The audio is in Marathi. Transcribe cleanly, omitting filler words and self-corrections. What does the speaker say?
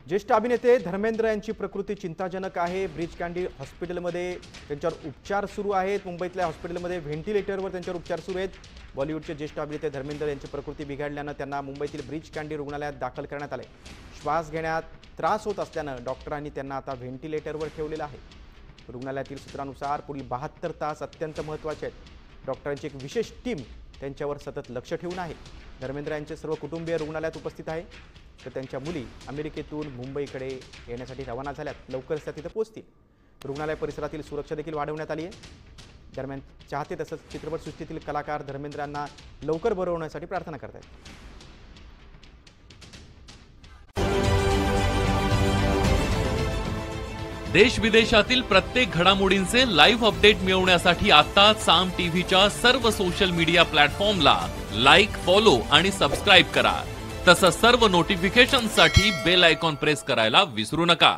ज्येष्ठ अभिनेते धर्मेंद्र यांची प्रकृती चिंताजनक आहे। ब्रीच कँडी हॉस्पिटलमध्ये त्यांच्यावर उपचार सुरू आहेत। मुंबईतल्या हॉस्पिटलमध्ये व्हेंटिलेटरवर त्यांच्यावर उपचार सुरू आहेत। बॉलिवूडचे ज्येष्ठ अभिनेते धर्मेंद्र यांची प्रकृती बिघडल्याने त्यांना मुंबईतील ब्रीच कँडी रुग्णालयात दाखल करण्यात आले। श्वास घेण्यात त्रास होत असल्याने डॉक्टरांनी त्यांना आता व्हेंटिलेटरवर ठेवलेलं आहे। रुग्णालयातील सूत्रांनुसार पुढील 72 तास अत्यंत महत्त्वाचे आहेत। डॉक्टरांची एक विशेष टीम त्यांच्यावर सतत लक्ष ठेवून आहे। धर्मेंद्र यांचे सर्व कुटुंबीय रुग्णालयात उपस्थित आहे, तर त्यांच्या मुली अमेरिकेतून मुंबईकडे येण्यासाठी रवाना झाल्यात। लवकरच त्या तिथे पोहोचतील। रुग्णालय परिसरातील सुरक्षा देखील वाढवण्यात आली आहे। दरम्यान चाहते तसंच चित्रपटसृष्टीतील कलाकार धर्मेंद्रांना लवकर बरं होण्यासाठी प्रार्थना करतात। देश विदेशातील प्रत्येक घडामोडींचे लाईव्ह अपडेट मिळवण्यासाठी आता साम टीव्हीच्या सर्व सोशल मीडिया प्लॅटफॉर्मला लाईक, फॉलो आणि सबस्क्राईब करा। तसंच सर्व नोटिफिकेशनसाठी बेल आयकॉन प्रेस करायला विसरू नका।